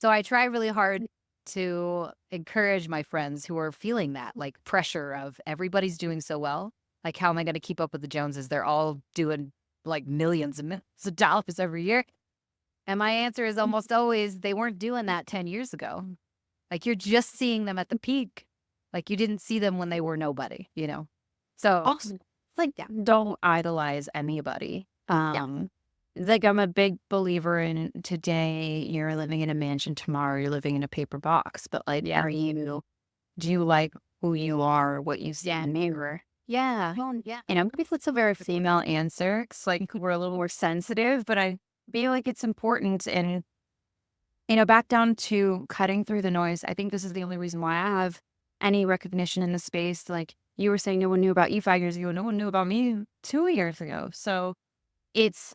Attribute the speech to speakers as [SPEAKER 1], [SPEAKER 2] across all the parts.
[SPEAKER 1] So I try really hard to encourage my friends who are feeling that like pressure of everybody's doing so well. Like, how am I going to keep up with the Joneses? They're all doing like millions and millions of dollars every year. And my answer is almost always they weren't doing that 10 years ago. Like, you're just seeing them at the peak. Like, you didn't see them when they were nobody, you know? So,
[SPEAKER 2] Also, like, don't idolize anybody. Like, I'm a big believer in today, you're living in a mansion, tomorrow you're living in a paper box. But, like,
[SPEAKER 1] yeah.
[SPEAKER 2] do you like who you are, or what you see in the mirror? Yeah.
[SPEAKER 1] Well, yeah.
[SPEAKER 2] Maybe that's a very female answer. It's like we're a little more sensitive, but I feel like it's important. And, back down to cutting through the noise. I think this is the only reason why I have any recognition in the space. Like you were saying, no one knew about you 5 years ago. No one knew about me 2 years ago. So it's,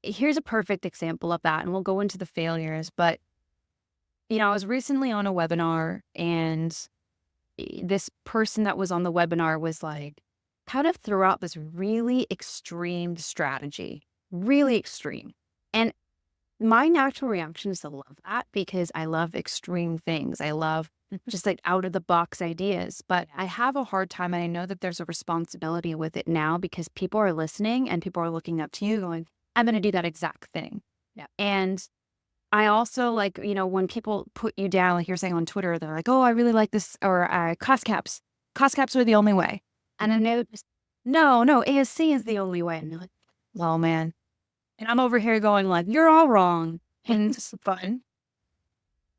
[SPEAKER 2] here's a perfect example of that. And we'll go into the failures. But, I was recently on a webinar, and this person that was on the webinar was like, kind of threw out this really extreme strategy, really extreme. And my natural reaction is to love that, because I love extreme things. I love just like out of the box ideas, but I have a hard time. And I know that there's a responsibility with it now, because people are listening and people are looking up to you going, I'm going to do that exact thing.
[SPEAKER 1] Yeah.
[SPEAKER 2] And I also like, when people put you down, like you're saying on Twitter, they're like, oh, I really like this, or cost caps. Cost caps are the only way. And I know, no, ASC is the only way. And they're like, well, man. And I'm over here going like, you're all wrong. And it's fun.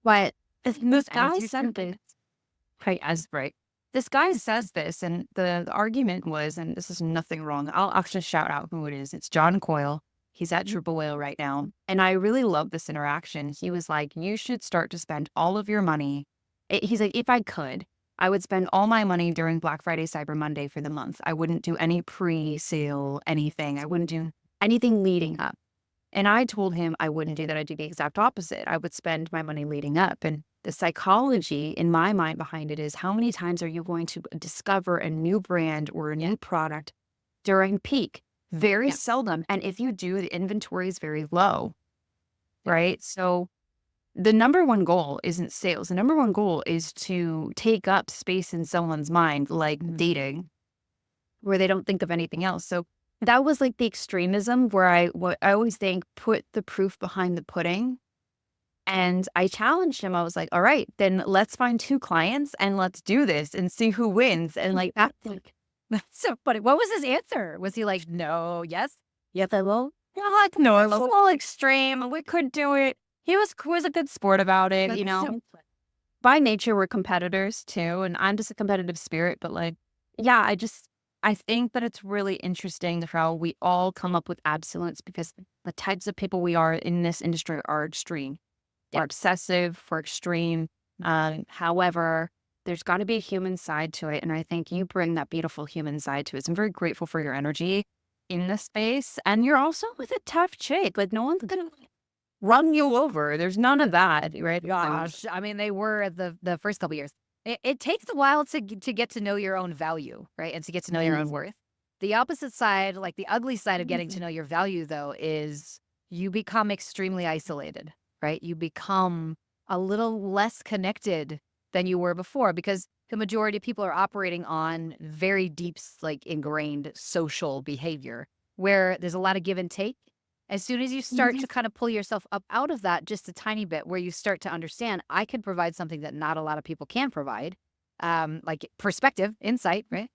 [SPEAKER 2] But this guy said this. Right. This guy says this, and the argument was, and this is nothing wrong. I'll actually shout out who it is. It's John Coyle. He's at Triple Whale right now. And I really love this interaction. He was like, you should start to spend all of your money. He's like, if I could, I would spend all my money during Black Friday, Cyber Monday for the month. I wouldn't do any pre-sale, anything. I wouldn't do anything leading up. And I told him I wouldn't do that. I'd do the exact opposite. I would spend my money leading up. And the psychology in my mind behind it is, how many times are you going to discover a new brand or a new product during peak? Very seldom. And if you do, the inventory is very low, right? So the number one goal isn't sales. The number one goal is to take up space in someone's mind, like dating, where they don't think of anything else. So that was like the extremism where I always think, put the proof behind the pudding. And I challenged him. I was like, all right, then let's find 2 clients and let's do this and see who wins. And like, that's
[SPEAKER 1] so funny. What was his answer? Was he like, no, yes?
[SPEAKER 2] yes, I will. Like, no, a little extreme. We could do it. He was a good sport about it, By nature, we're competitors too. And I'm just a competitive spirit. But like, yeah, I think that it's really interesting how we all come up with absolutes, because the types of people we are in this industry are extreme. We're obsessive, we're extreme. However, there's got to be a human side to it. And I think you bring that beautiful human side to it. So I'm very grateful for your energy in this space. And you're also with a tough chick. Like, no one's going to run you over. There's none of that, right?
[SPEAKER 1] Gosh, I mean, they were the first couple years. It takes a while to get to know your own value, right? And to get to know your own worth. The opposite side, like the ugly side of getting to know your value, though, is you become extremely isolated, right? You become a little less connected than you were before, because the majority of people are operating on very deep, like ingrained social behavior where there's a lot of give and take. As soon as you start to kind of pull yourself up out of that just a tiny bit, where you start to understand, I can provide something that not a lot of people can provide, like perspective, insight, right?